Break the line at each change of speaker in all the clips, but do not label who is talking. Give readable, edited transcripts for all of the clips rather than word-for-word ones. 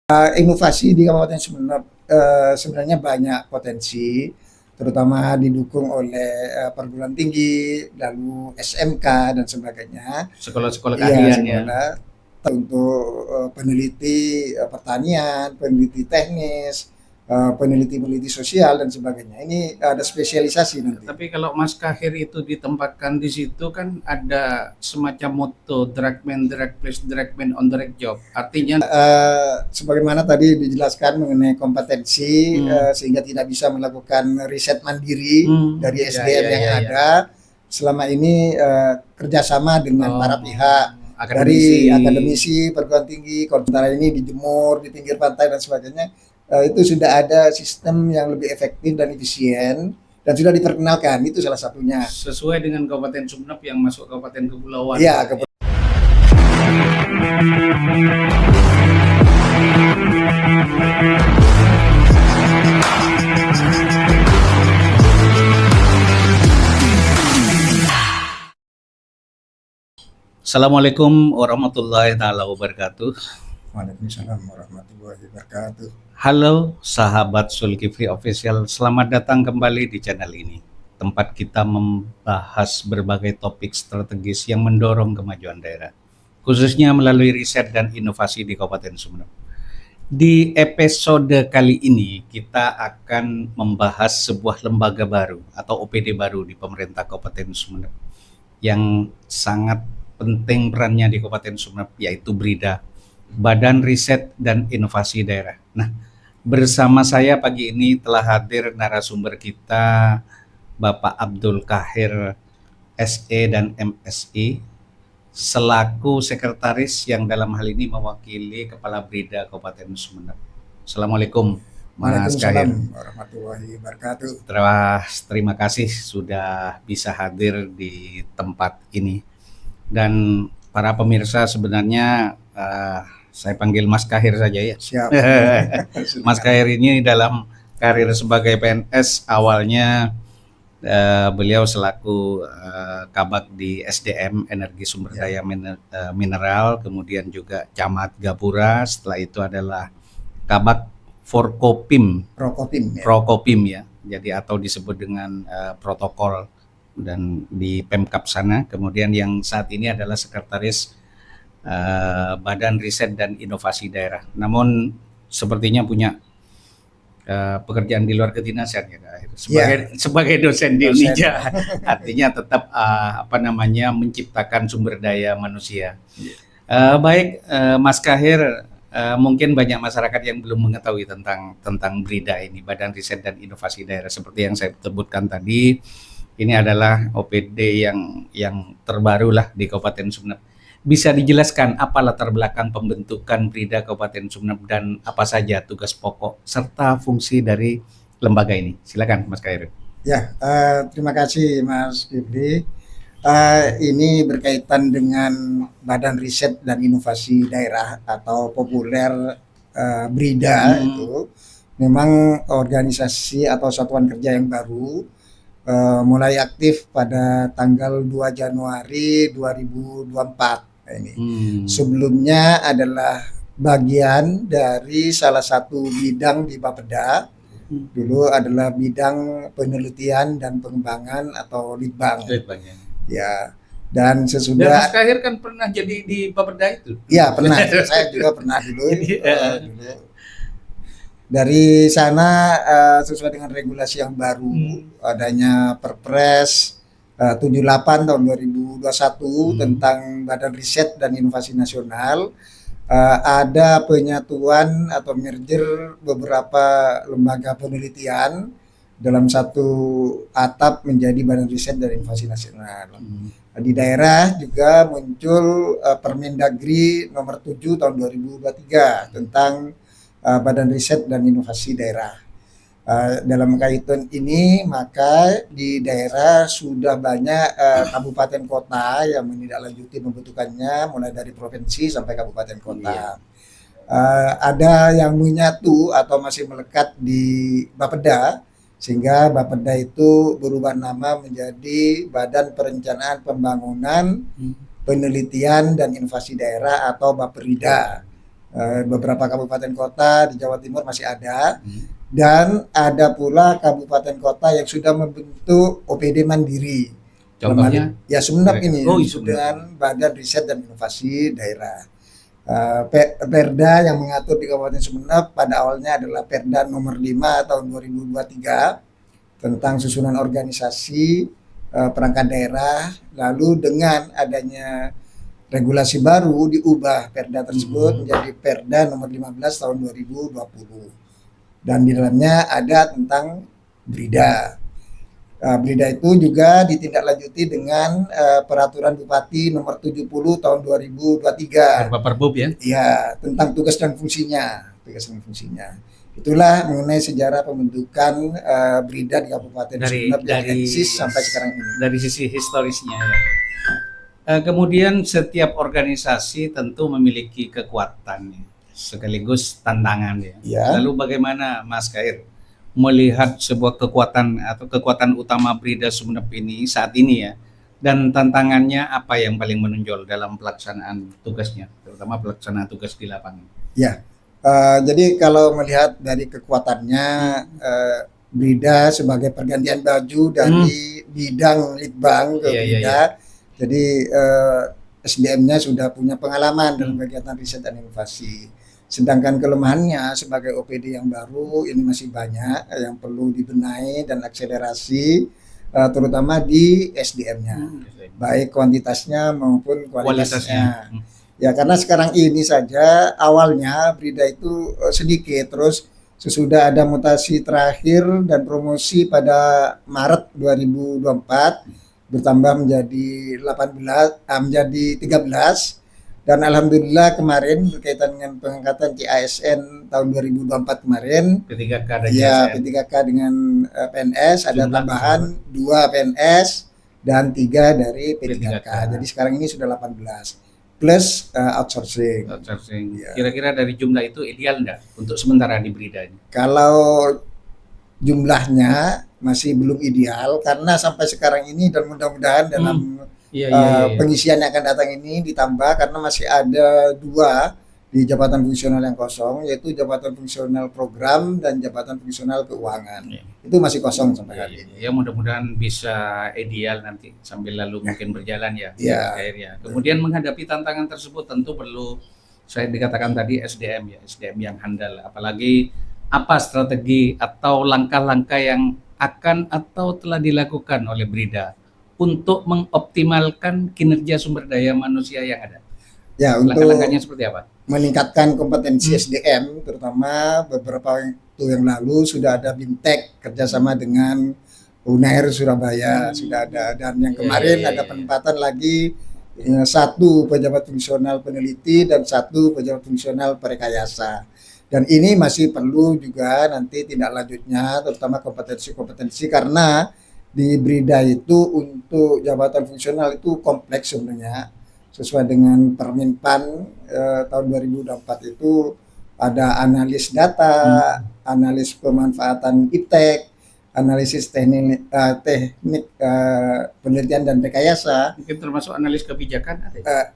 Inovasi di Kabupaten Sumeneb sebenarnya banyak potensi, terutama didukung oleh perguruan tinggi, lalu SMK dan sebagainya.
Sekolah-sekolah
Iya,
keahlian ya.
sekolah untuk peneliti pertanian, peneliti teknis, peneliti-peneliti sosial dan sebagainya. Ini ada spesialisasi nanti.
Tapi kalau Mas Kahir itu ditempatkan di situ kan ada semacam motto drag place, drag man on the job. Artinya
Sebagaimana tadi dijelaskan mengenai kompetensi,
Hmm.
sehingga tidak bisa melakukan riset mandiri dari
Ya,
SDM
ya,
yang
ya, ya.
ada. Selama ini kerjasama dengan para pihak
Akademisi.
dari akademisi, perguruan tinggi, kalau sementara ini di Jemur, di pinggir pantai dan sebagainya, itu sudah ada sistem yang lebih efektif dan efisien dan sudah diperkenalkan. Itu salah satunya.
Sesuai dengan Kabupaten Sumeneb yang masuk Kabupaten Kepulauan.
Iya,
Assalamualaikum warahmatullahi wabarakatuh.
Waalaikumsalam warahmatullahi wabarakatuh.
Halo sahabat Zulkifli Official, selamat datang kembali di channel ini. Tempat kita membahas berbagai topik strategis yang mendorong kemajuan daerah, khususnya melalui riset dan inovasi di Kabupaten Sumeneb. Di episode kali ini kita akan membahas sebuah lembaga baru atau OPD baru di pemerintah Kabupaten Sumeneb yang sangat penting perannya di Kabupaten Sumeneb, yaitu BRIDA, Badan Riset dan Inovasi Daerah. Nah, bersama saya pagi ini telah hadir narasumber kita, Bapak Abdul Kahir, SE dan MSI, selaku sekretaris yang dalam hal ini mewakili Kepala BRIDA Kabupaten Sumeneb. Assalamualaikum, Mas Kahir.
Waalaikumsalam warahmatullahi wabarakatuh.
Terima kasih sudah bisa hadir di tempat ini. Dan para pemirsa sebenarnya saya panggil Mas Kahir saja ya.
Siap.
Mas Kahir ini dalam karir sebagai PNS awalnya beliau selaku kabag di SDM Energi Sumber Daya Mineral, kemudian juga Camat Gapura, setelah itu adalah kabag Prokopim ya. Jadi atau disebut dengan protokol dan di Pemkap sana. Kemudian yang saat ini adalah sekretaris Badan Riset dan Inovasi Daerah. Namun sepertinya punya pekerjaan di luar kedinasan ya Kak. Sebagai dosen di Unija. Artinya tetap menciptakan sumber daya manusia. Baik, Mas Kahir, mungkin banyak masyarakat yang belum mengetahui tentang BRIDA ini, Badan Riset dan Inovasi Daerah. Seperti yang saya sebutkan tadi, ini adalah OPD yang terbaru lah di Kabupaten Sumeneb. Bisa dijelaskan apa latar belakang pembentukan BRIDA Kabupaten Sumeneb dan apa saja tugas pokok serta fungsi dari lembaga ini? Silakan, Mas Kahir.
Ya, terima kasih Mas Gibri. Ini berkaitan dengan Badan Riset dan Inovasi Daerah atau populer BRIDA. Itu memang organisasi atau satuan kerja yang baru, mulai aktif pada tanggal 2 Januari 2024 ini. Sebelumnya adalah bagian dari salah satu bidang di Bapeda. Dulu adalah bidang penelitian dan pengembangan atau Litbang. Ya. Dan sesudah
Mas Kahir kan pernah jadi di Bapeda itu.
Iya, pernah. Saya juga pernah dulu. Dari sana sesuai dengan regulasi yang baru, adanya Perpres 78 tahun 2021 tentang Badan Riset dan Inovasi Nasional, ada penyatuan atau merger beberapa lembaga penelitian dalam satu atap menjadi Badan Riset dan Inovasi Nasional. Di daerah juga muncul Permendagri nomor 7 tahun 2023 tentang Badan Riset dan Inovasi Daerah. Dalam kaitan ini maka di daerah sudah banyak kabupaten kota yang menindaklanjuti pembentukannya, mulai dari provinsi sampai kabupaten kota. Ada yang menyatu atau masih melekat di Bapeda, sehingga Bapeda itu berubah nama menjadi Badan Perencanaan Pembangunan Penelitian dan Inovasi Daerah atau Baperida. Beberapa kabupaten kota di Jawa Timur masih ada, dan ada pula kabupaten kota yang sudah membentuk OPD mandiri.
Contohnya,
Ya Sumeneb ini
oh,
dengan Badan Riset dan Inovasi Daerah. Perda yang mengatur di Kabupaten Sumeneb pada awalnya adalah Perda nomor 5 tahun 2023 tentang susunan organisasi perangkat daerah. Lalu dengan adanya regulasi baru diubah Perda tersebut menjadi Perda nomor 15 tahun 2020. Dan di dalamnya ada tentang BRIDA. BRIDA itu juga ditindaklanjuti dengan Peraturan Bupati nomor 70 tahun 2023.
Perbub ya?
Ya, tentang tugas dan fungsinya. Itulah mengenai sejarah pembentukan BRIDA di Kabupaten Sumeneb dari eksis sampai sekarang ini.
Dari sisi historisnya ya. Kemudian setiap organisasi tentu memiliki kekuatan sekaligus tantangan ya. Lalu bagaimana Mas Khair melihat sebuah kekuatan atau kekuatan utama BRIDA Sumeneb ini saat ini ya, dan tantangannya apa yang paling menonjol dalam pelaksanaan tugasnya, terutama pelaksanaan tugas di lapangan?
Ya, jadi kalau melihat dari kekuatannya, BRIDA sebagai pergantian baju dari bidang litbang ke BRIDA, jadi SDM-nya sudah punya pengalaman dalam kegiatan riset dan inovasi. Sedangkan kelemahannya sebagai OPD yang baru ini masih banyak yang perlu dibenahi dan akselerasi, terutama di SDM-nya, baik kuantitasnya maupun kualitasnya. Ya karena sekarang ini saja awalnya BRIDA itu sedikit, terus sesudah ada mutasi terakhir dan promosi pada Maret 2024 bertambah menjadi 13. Dan alhamdulillah kemarin berkaitan dengan pengangkatan CASN tahun 2024 kemarin, ketika K dengan PNS ada tambahan 2 PNS dan 3 dari P3K. Jadi sekarang ini sudah 18 plus outsourcing.
Ya. Kira-kira dari jumlah itu ideal enggak untuk sementara di BRIDA ini?
Kalau jumlahnya masih belum ideal karena sampai sekarang ini, dan mudah-mudahan dalam pengisian yang akan datang ini ditambah, karena masih ada 2 di jabatan fungsional yang kosong, yaitu jabatan fungsional program dan jabatan fungsional keuangan. Itu masih kosong sampai hari ini.
Ya mudah-mudahan bisa ideal nanti sambil lalu mungkin berjalan ya. Akhirnya. Kemudian menghadapi tantangan tersebut tentu perlu, saya dikatakan tadi SDM ya, SDM yang handal. Apalagi apa strategi atau langkah-langkah yang akan atau telah dilakukan oleh BRIDA untuk mengoptimalkan kinerja sumber daya manusia yang ada?
Ya, untuk
langkah-langkahnya seperti apa?
Meningkatkan kompetensi SDM, terutama beberapa waktu yang lalu sudah ada BIMTEK kerjasama dengan UNAIR Surabaya, sudah ada, dan yang kemarin ada penempatan lagi 1 pejabat fungsional peneliti dan 1 pejabat fungsional perekayasa. Dan ini masih perlu juga nanti tindak lanjutnya, terutama kompetensi-kompetensi, karena di BRIDA itu untuk jabatan fungsional itu kompleks sebenarnya. Sesuai dengan Permenpan tahun 2024 itu ada analis data, analis pemanfaatan iptek, analisis teknik penelitian dan rekayasa.
Mungkin termasuk analis kebijakan ada?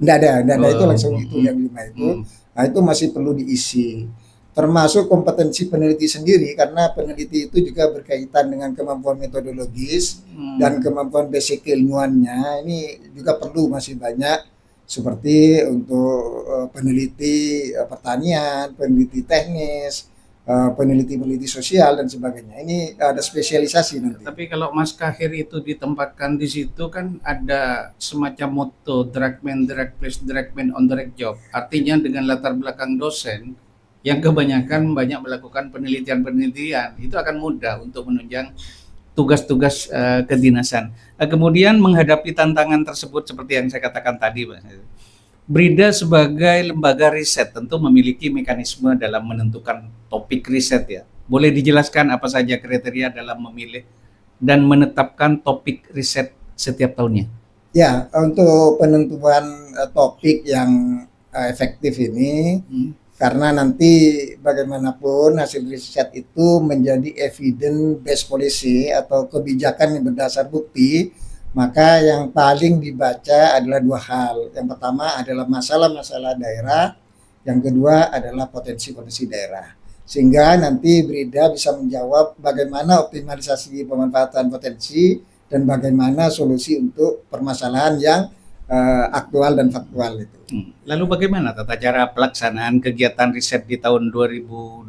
Enggak ada, itu langsung itu yang 5 itu. Nah, itu masih perlu diisi. Termasuk kompetensi peneliti sendiri, karena peneliti itu juga berkaitan dengan kemampuan metodologis dan kemampuan basic keilmuannya. Ini juga perlu masih banyak, seperti untuk peneliti pertanian, peneliti teknis, peneliti sosial dan sebagainya. Ini ada spesialisasi nanti.
Tapi kalau Mas Khair itu ditempatkan di situ kan ada semacam motto direct man, direct place, direct man on direct job. Artinya dengan latar belakang dosen yang kebanyakan banyak melakukan penelitian, itu akan mudah untuk menunjang tugas-tugas kedinasan. Kemudian menghadapi tantangan tersebut seperti yang saya katakan tadi, Mas. BRIDA sebagai lembaga riset tentu memiliki mekanisme dalam menentukan topik riset ya. Boleh dijelaskan apa saja kriteria dalam memilih dan menetapkan topik riset setiap tahunnya?
Ya, untuk penentuan topik yang efektif ini, karena nanti bagaimanapun hasil riset itu menjadi evidence based policy atau kebijakan yang berdasar bukti, maka yang paling dibaca adalah 2 hal. Yang pertama adalah masalah-masalah daerah, yang kedua adalah potensi-potensi daerah. Sehingga nanti Brida bisa menjawab bagaimana optimalisasi pemanfaatan potensi dan bagaimana solusi untuk permasalahan yang aktual dan faktual itu.
Lalu bagaimana tata cara pelaksanaan kegiatan riset di tahun 2024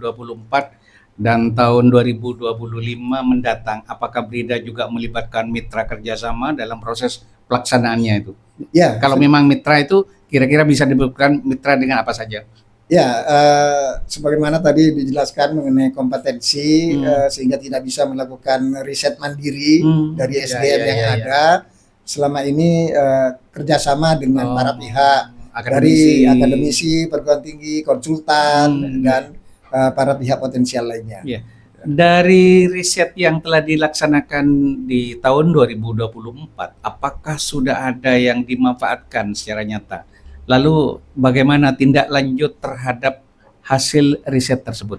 dan tahun 2025 mendatang? Apakah Brida juga melibatkan mitra kerjasama dalam proses pelaksanaannya itu?
Ya,
Kalau memang mitra itu kira-kira bisa disebutkan mitra dengan apa saja?
ya, sebagaimana tadi dijelaskan mengenai kompetensi, sehingga tidak bisa melakukan riset mandiri dari SDM yang ada. Selama ini kerjasama dengan para pihak dari akademisi, perguruan tinggi, konsultan, dan para pihak potensial lainnya.
Ya. Dari riset yang telah dilaksanakan di tahun 2024, apakah sudah ada yang dimanfaatkan secara nyata? Lalu bagaimana tindak lanjut terhadap hasil riset tersebut?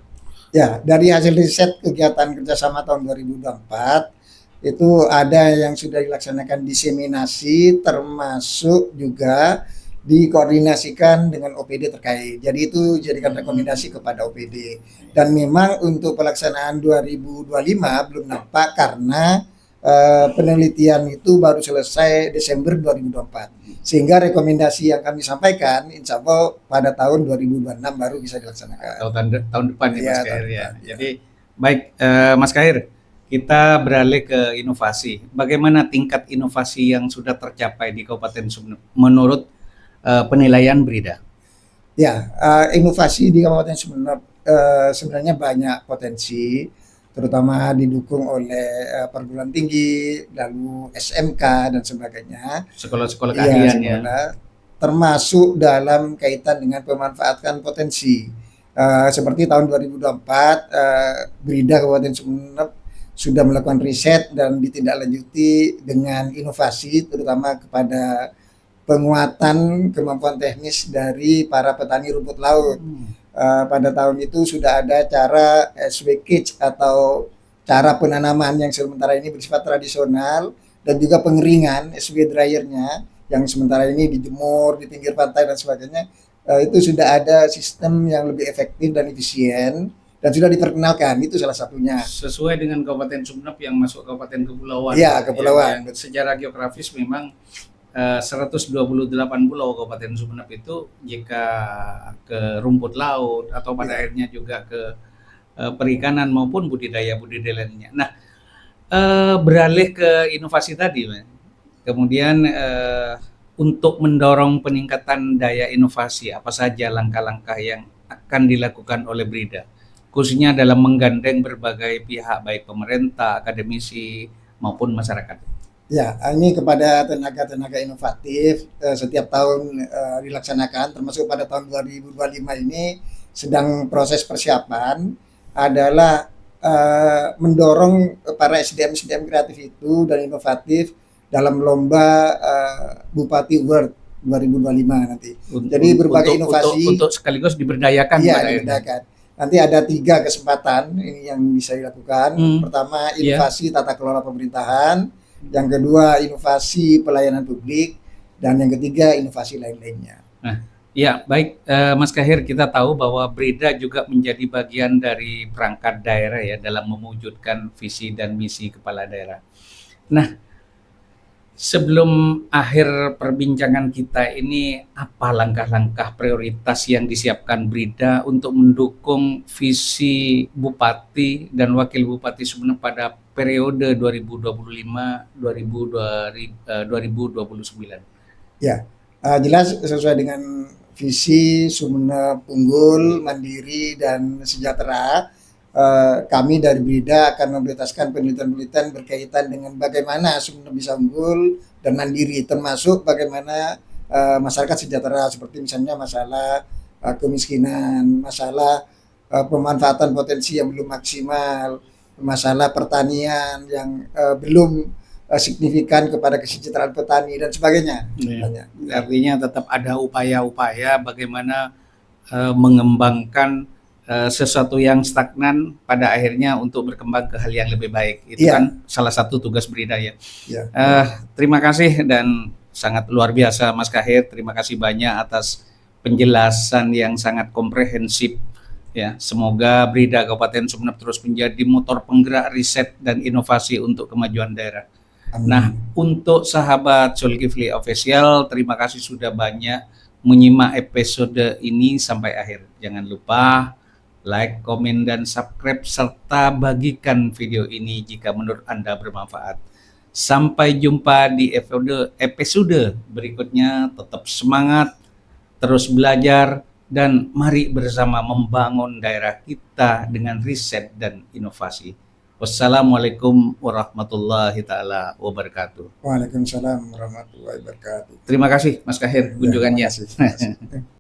Ya, dari hasil riset kegiatan kerjasama tahun 2024 itu ada yang sudah dilaksanakan diseminasi, termasuk juga dikoordinasikan dengan OPD terkait. Jadi itu jadikan rekomendasi kepada OPD. Dan memang untuk pelaksanaan 2025 belum nampak karena penelitian itu baru selesai Desember 2024. Sehingga rekomendasi yang kami sampaikan insya Allah pada tahun 2026 baru bisa dilaksanakan.
Tahun depan ya, Mas Kahir ya. Jadi baik, Mas Kahir, kita beralih ke inovasi. Bagaimana tingkat inovasi yang sudah tercapai di Kabupaten Sumeneb menurut penilaian Brida?
Ya, inovasi di Kabupaten Sumeneb sebenarnya banyak potensi, terutama didukung oleh perguruan tinggi, lalu SMK dan sebagainya.
Sekolah-sekolah keahlian ya.
Termasuk dalam kaitan dengan pemanfaatan potensi. Seperti tahun 2024, Brida Kabupaten Sumeneb sudah melakukan riset dan ditindaklanjuti dengan inovasi, terutama kepada penguatan kemampuan teknis dari para petani rumput laut. Pada tahun itu sudah ada cara swakage atau cara penanaman yang sementara ini bersifat tradisional dan juga pengeringan SW dryernya yang sementara ini dijemur di pinggir pantai dan sebagainya. Itu sudah ada sistem yang lebih efektif dan efisien dan sudah diperkenalkan. Itu salah satunya.
Sesuai dengan Kabupaten Sumeneb yang masuk Kabupaten Kepulauan.
Iya, kepulauan.
Yang secara geografis memang 128 pulau Kabupaten Sumeneb itu jika ke rumput laut atau pada akhirnya juga ke perikanan maupun budidaya lainnya. Nah, beralih ke inovasi tadi, kemudian untuk mendorong peningkatan daya inovasi, apa saja langkah-langkah yang akan dilakukan oleh Brida, khususnya dalam menggandeng berbagai pihak baik pemerintah, akademisi maupun masyarakat?
Ya, ini kepada tenaga-tenaga inovatif setiap tahun dilaksanakan, termasuk pada tahun 2025 ini sedang proses persiapan adalah mendorong para SDM kreatif itu dan inovatif dalam lomba Bupati World 2025 nanti. Jadi berbagai inovasi
untuk sekaligus diberdayakan.
Iya, diberdayakan. Nanti ada 3 kesempatan ini yang bisa dilakukan. Pertama, inovasi tata kelola pemerintahan. Yang kedua, inovasi pelayanan publik, dan yang ketiga, inovasi lain-lainnya.
Nah, ya baik, Mas Kahir, kita tahu bahwa Brida juga menjadi bagian dari perangkat daerah ya dalam mewujudkan visi dan misi kepala daerah. Nah, sebelum akhir perbincangan kita ini, apa langkah-langkah prioritas yang disiapkan Brida untuk mendukung visi Bupati dan Wakil Bupati Sumeneb pada periode 2025-2029?
Ya, jelas sesuai dengan visi Sumeneb unggul, mandiri, dan sejahtera. Kami dari Brida akan memprioritaskan penelitian-penelitian berkaitan dengan bagaimana Sumeneb bisa unggul dan mandiri, termasuk bagaimana masyarakat sejahtera, seperti misalnya masalah kemiskinan, masalah pemanfaatan potensi yang belum maksimal, masalah pertanian yang belum signifikan kepada kesejahteraan petani dan sebagainya.
Ya, artinya tetap ada upaya-upaya bagaimana mengembangkan sesuatu yang stagnan pada akhirnya untuk berkembang ke hal yang lebih baik. Itu kan salah satu tugas Brida ya. Terima kasih dan sangat luar biasa Mas Kahir. Terima kasih banyak atas penjelasan yang sangat komprehensif ya. Semoga Brida Kabupaten Sumeneb terus menjadi motor penggerak riset dan inovasi untuk kemajuan daerah.
Amin.
Nah, untuk sahabat Zulkifli Official, terima kasih sudah banyak menyimak episode ini sampai akhir. Jangan lupa like, komen, dan subscribe serta bagikan video ini jika menurut Anda bermanfaat. Sampai jumpa di episode berikutnya. Tetap semangat, terus belajar, dan mari bersama membangun daerah kita dengan riset dan inovasi. Wassalamualaikum warahmatullahi taala wabarakatuh.
Waalaikumsalam warahmatullahi wabarakatuh.
Terima kasih Mas Kahir kunjungannya.
Terima kasih.